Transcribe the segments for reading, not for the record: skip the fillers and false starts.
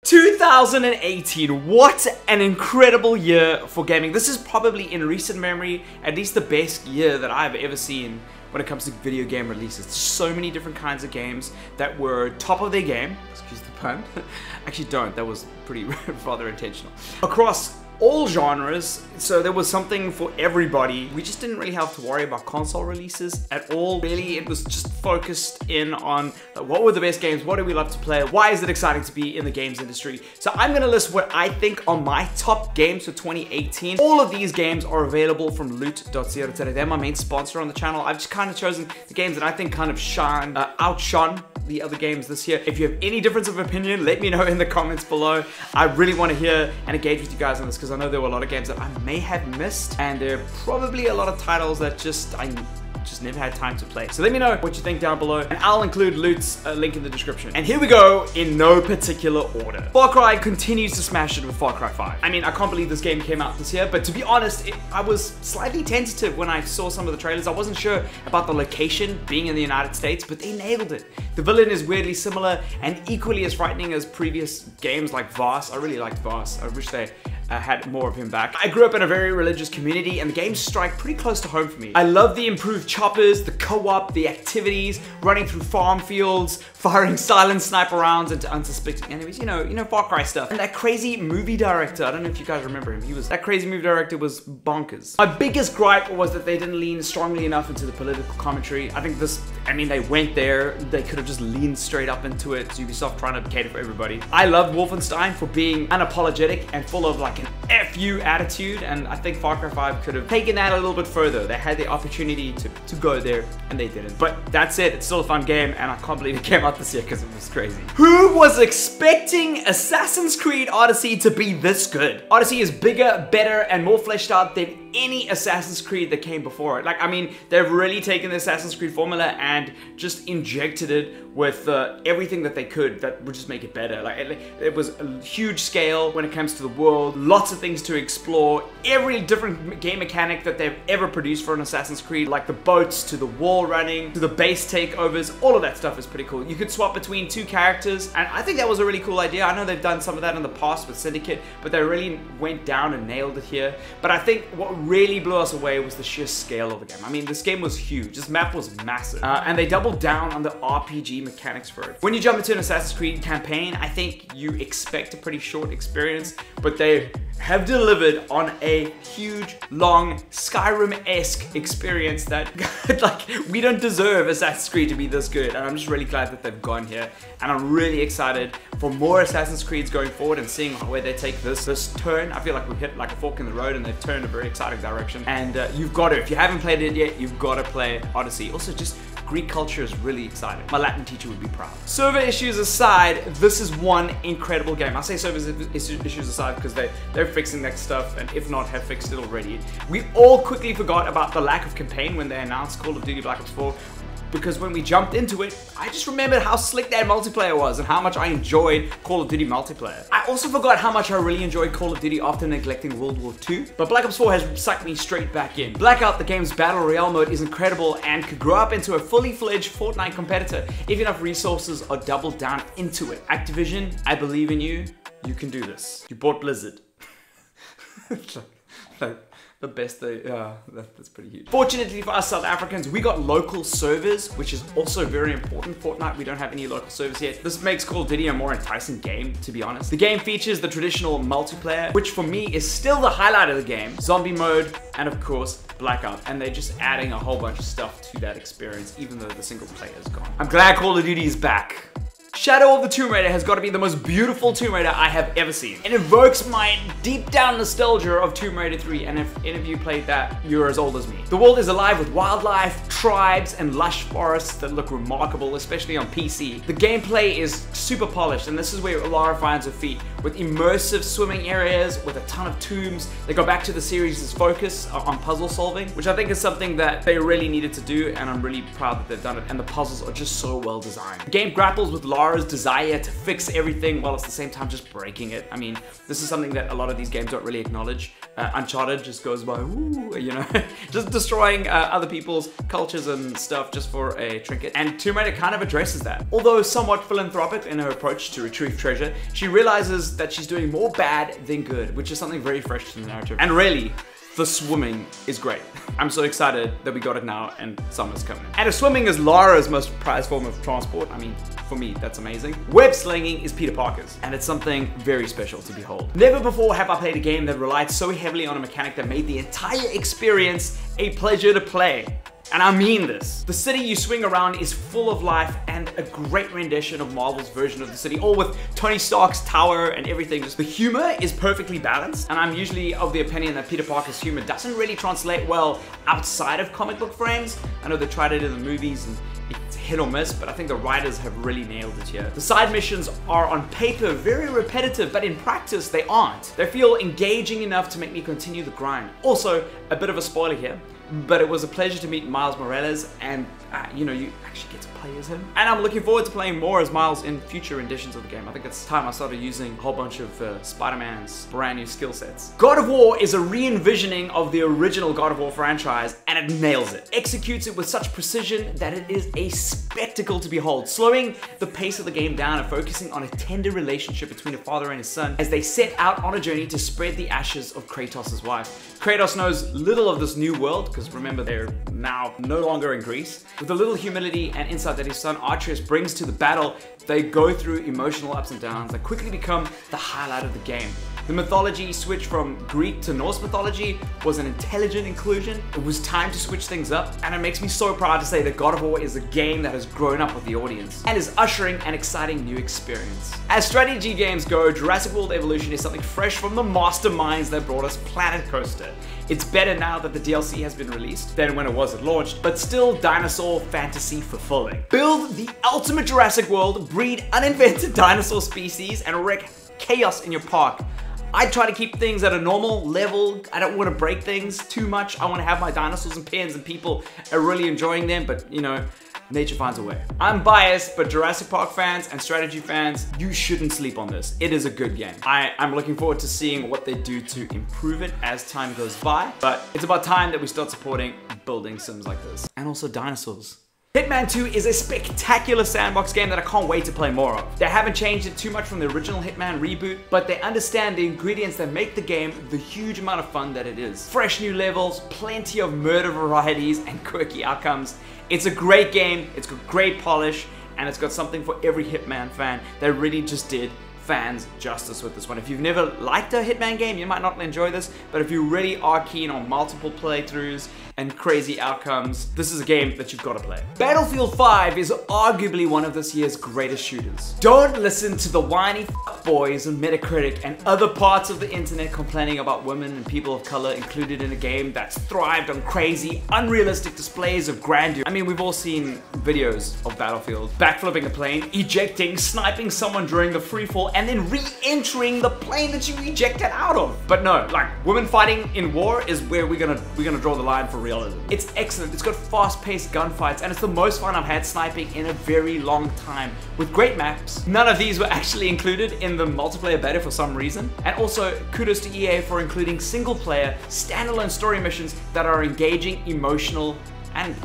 2018, what an incredible year for gaming. This is probably in recent memory, at least the best year that I've ever seen when it comes to video game releases. So many different kinds of games that were top of their game, excuse the pun, actually don't, that was pretty rather intentional, across all genres, so there was something for everybody. We just didn't really have to worry about console releases at all, really. It was just focused in on what were the best games, what do we love to play, why is it exciting to be in the games industry. So I'm gonna list what I think are my top games for 2018. All of these games are available from loot.co. They're my main sponsor on the channel. I've just kind of chosen the games that I think kind of outshone the other games this year. If you have any difference of opinion, let me know in the comments below. I really want to hear and engage with you guys on this because I know there were a lot of games that I may have missed, and there are probably a lot of titles that I just never had time to play. So let me know what you think down below, and I'll include Loot's link in the description. And here we go, in no particular order. Far Cry continues to smash it with Far Cry 5. I mean, I can't believe this game came out this year, but to be honest, I was slightly tentative when I saw some of the trailers. I wasn't sure about the location being in the United States, but they nailed it. The villain is weirdly similar and equally as frightening as previous games like Voss. I really liked Voss. I wish they had more of him back. I grew up in a very religious community, and the games strike pretty close to home for me. I love the improved choppers, the co-op, the activities, running through farm fields, firing silent sniper rounds into unsuspecting enemies, you know Far Cry stuff. And that crazy movie director, I don't know if you guys remember him, that crazy movie director was bonkers. My biggest gripe was that they didn't lean strongly enough into the political commentary. I think they went there, they could have just leaned straight up into it. It's Ubisoft trying to cater for everybody. I loved Wolfenstein for being unapologetic and full of like an F you attitude, and I think Far Cry 5 could have taken that a little bit further. They had the opportunity to go there, and they didn't. But that's it, it's still a fun game, and I can't believe it came out this year because it was crazy. Who was expecting Assassin's Creed Odyssey to be this good? Odyssey is bigger, better, and more fleshed out than any Assassin's Creed that came before it. Like, I mean, they've really taken the Assassin's Creed formula and just injected it with everything that they could that would just make it better. Like, it was a huge scale when it comes to the world, lots of things to explore, every different game mechanic that they've ever produced for an Assassin's Creed, like the boats to the wall running to the base takeovers, all of that stuff is pretty cool. You could swap between two characters, and I think that was a really cool idea. I know they've done some of that in the past with Syndicate, but they really went down and nailed it here. But I think what really blew us away was the sheer scale of the game. I mean, this game was huge. This map was massive, and they doubled down on the RPG mechanics for it. When you jump into an Assassin's Creed campaign, I think you expect a pretty short experience, but they have delivered on a huge, long, Skyrim-esque experience that, like, we don't deserve Assassin's Creed to be this good, and I'm just really glad that they've gone here, and I'm really excited for more Assassin's Creeds going forward and seeing where they take this turn. I feel like we've hit like a fork in the road, and they've turned a very exciting direction, and you've got to, if you haven't played it yet, you've got to play Odyssey. Also, just Greek culture is really exciting. My Latin teacher would be proud. Server issues aside, this is one incredible game. I say server issues aside because they're fixing that stuff, and if not, have fixed it already. We all quickly forgot about the lack of campaign when they announced Call of Duty Black Ops 4. Because when we jumped into it, I just remembered how slick that multiplayer was and how much I enjoyed Call of Duty multiplayer. I also forgot how much I really enjoyed Call of Duty after neglecting World War II, but Black Ops 4 has sucked me straight back in. Blackout, the game's Battle Royale mode, is incredible and could grow up into a fully fledged Fortnite competitor if enough resources are doubled down into it. Activision, I believe in you. You can do this. You bought Blizzard. The best that's pretty huge. Fortunately for us South Africans, we got local servers, which is also very important. Fortnite, we don't have any local servers yet. This makes Call of Duty a more enticing game, to be honest. The game features the traditional multiplayer, which for me is still the highlight of the game, zombie mode, and of course, Blackout. And they're just adding a whole bunch of stuff to that experience, even though the single player is gone. I'm glad Call of Duty is back. Shadow of the Tomb Raider has got to be the most beautiful Tomb Raider I have ever seen. It evokes my deep down nostalgia of Tomb Raider 3, and if any of you played that, you're as old as me. The world is alive with wildlife, tribes, and lush forests that look remarkable, especially on PC. The gameplay is super polished, and this is where Lara finds her feet, with immersive swimming areas, with a ton of tombs. They go back to the series' focus on puzzle solving, which I think is something that they really needed to do, and I'm really proud that they've done it, and the puzzles are just so well designed. The game grapples with Lara Lara's desire to fix everything while at the same time just breaking it. I mean, this is something that a lot of these games don't really acknowledge. Uncharted just goes by, ooh, you know, just destroying other people's cultures and stuff just for a trinket. And Tomb Raider kind of addresses that. Although somewhat philanthropic in her approach to retrieve treasure, she realizes that she's doing more bad than good, which is something very fresh to the narrative. And really, the swimming is great. I'm so excited that we got it now and summer's coming. And if swimming is Lara's most prized form of transport, I mean, for me, that's amazing. Web slinging is Peter Parker's, and it's something very special to behold. Never before have I played a game that relied so heavily on a mechanic that made the entire experience a pleasure to play. And I mean this. The city you swing around is full of life and a great rendition of Marvel's version of the city, all with Tony Stark's tower and everything. Just the humor is perfectly balanced, and I'm usually of the opinion that Peter Parker's humor doesn't really translate well outside of comic book frames. I know they tried it in the movies and it's hit or miss, but I think the writers have really nailed it here. The side missions are on paper very repetitive, but in practice they aren't. They feel engaging enough to make me continue the grind. Also, a bit of a spoiler here, but it was a pleasure to meet Miles Morales, and you know, you actually get to play as him. And I'm looking forward to playing more as Miles in future renditions of the game. I think it's time I started using a whole bunch of Spider-Man's brand new skill sets. God of War is a re-envisioning of the original God of War franchise, and it nails it. Executes it with such precision that it is a spectacle to behold, slowing the pace of the game down and focusing on a tender relationship between a father and his son as they set out on a journey to spread the ashes of Kratos' wife. Kratos knows little of this new world, because remember, they're now no longer in Greece. With the little humility and insight that his son Atreus brings to the battle, they go through emotional ups and downs that quickly become the highlight of the game. The mythology switch from Greek to Norse mythology was an intelligent inclusion. It was time to switch things up, and it makes me so proud to say that God of War is a game that has grown up with the audience and is ushering an exciting new experience. As strategy games go, Jurassic World Evolution is something fresh from the masterminds that brought us Planet Coaster. It's better now that the DLC has been released than when it was at launch, but still dinosaur fantasy fulfilling. Build the ultimate Jurassic World, breed uninvented dinosaur species, and wreak chaos in your park. I try to keep things at a normal level. I don't want to break things too much. I want to have my dinosaurs and pins and people are really enjoying them, but you know, nature finds a way. I'm biased, but Jurassic Park fans and strategy fans, you shouldn't sleep on this. It is a good game. I'm looking forward to seeing what they do to improve it as time goes by, but it's about time that we start supporting building sims like this. And also dinosaurs. Hitman 2 is a spectacular sandbox game that I can't wait to play more of. They haven't changed it too much from the original Hitman reboot, but they understand the ingredients that make the game the huge amount of fun that it is. Fresh new levels, plenty of murder varieties, and quirky outcomes. It's a great game, it's got great polish, and it's got something for every Hitman fan that really just did fans justice with this one. If you've never liked a Hitman game, you might not enjoy this, but if you really are keen on multiple playthroughs and crazy outcomes, this is a game that you've got to play. Battlefield 5 is arguably one of this year's greatest shooters. Don't listen to the whiny boys on Metacritic and other parts of the internet complaining about women and people of color included in a game that's thrived on crazy, unrealistic displays of grandeur. I mean, we've all seen videos of Battlefield backflipping a plane, ejecting, sniping someone during the freefall, and then re-entering the plane that you ejected out of. But no, like, women fighting in war is where we're gonna draw the line for realism. It's excellent, it's got fast-paced gunfights, and it's the most fun I've had sniping in a very long time, with great maps. None of these were actually included in the multiplayer beta for some reason. And also, kudos to EA for including single-player, standalone story missions that are engaging, emotional, and,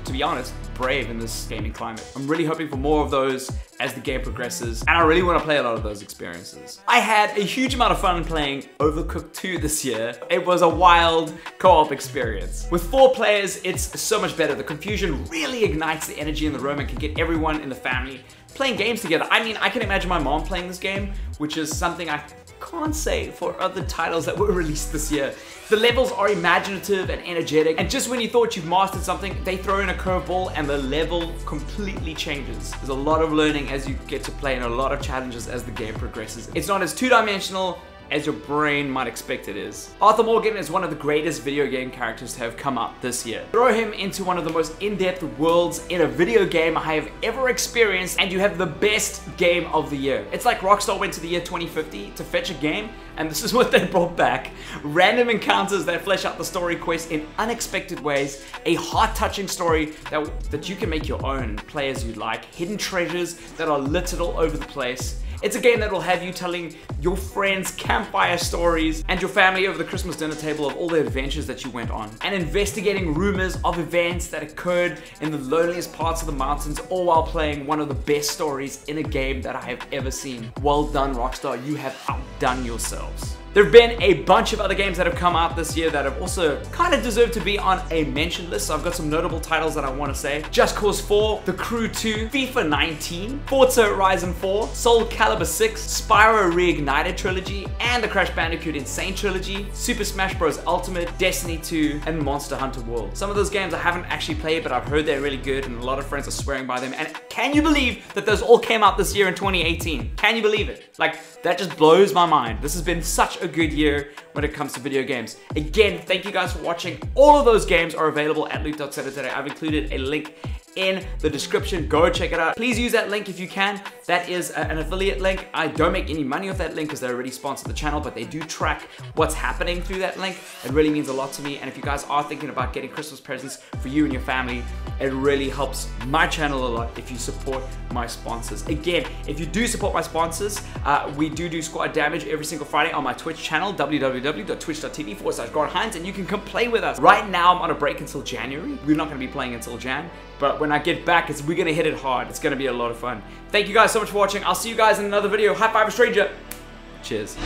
to be honest, brave in this gaming climate. I'm really hoping for more of those as the game progresses, and I really want to play a lot of those experiences. I had a huge amount of fun playing Overcooked 2 this year. It was a wild co-op experience. With 4 players, it's so much better. The confusion really ignites the energy in the room and can get everyone in the family playing games together. I mean, I can imagine my mom playing this game, which is something I can't say for other titles that were released this year. The levels are imaginative and energetic, and just when you thought you've mastered something, they throw in a curveball and the level completely changes. There's a lot of learning as you get to play and a lot of challenges as the game progresses. It's not as two-dimensional, as your brain might expect it is. Arthur Morgan is one of the greatest video game characters to have come out this year. Throw him into one of the most in-depth worlds in a video game I have ever experienced, and you have the best game of the year. It's like Rockstar went to the year 2050 to fetch a game, and this is what they brought back. Random encounters that flesh out the story quest in unexpected ways, a heart-touching story that you can make your own and play as you like, hidden treasures that are littered all over the place. It's a game that will have you telling your friends campfire stories and your family over the Christmas dinner table of all the adventures that you went on, and investigating rumors of events that occurred in the loneliest parts of the mountains, all while playing one of the best stories in a game that I have ever seen. Well done, Rockstar, you have outdone yourselves. There have been a bunch of other games that have come out this year that have also kind of deserved to be on a mention list, so I've got some notable titles that I want to say. Just Cause 4, The Crew 2, FIFA 19, Forza Horizon 4, Soul Calibur 6, Spyro Reignited Trilogy, and the Crash Bandicoot Insane Trilogy, Super Smash Bros. Ultimate, Destiny 2, and Monster Hunter World. Some of those games I haven't actually played, but I've heard they're really good, and a lot of friends are swearing by them. And can you believe that those all came out this year in 2018? Can you believe it? Like, that just blows my mind. This has been such a good year when it comes to video games. Again, thank you guys for watching. All of those games are available at loot.center. I've included a link in the description. Go check it out. Please use that link if you can. That is an affiliate link. I don't make any money off that link because they already sponsor the channel, but they do track what's happening through that link. It really means a lot to me. And if you guys are thinking about getting Christmas presents for you and your family, it really helps my channel a lot if you support my sponsors. Again, if you do support my sponsors, we do Squad Damage every single Friday on my Twitch channel, www.twitch.tv/GodHinds, and you can come play with us. Right now, I'm on a break until January. We're not going to be playing until Jan, but when I get back, we're going to hit it hard. It's going to be a lot of fun. Thank you guys so much for watching. I'll see you guys in another video. High five a stranger. Cheers.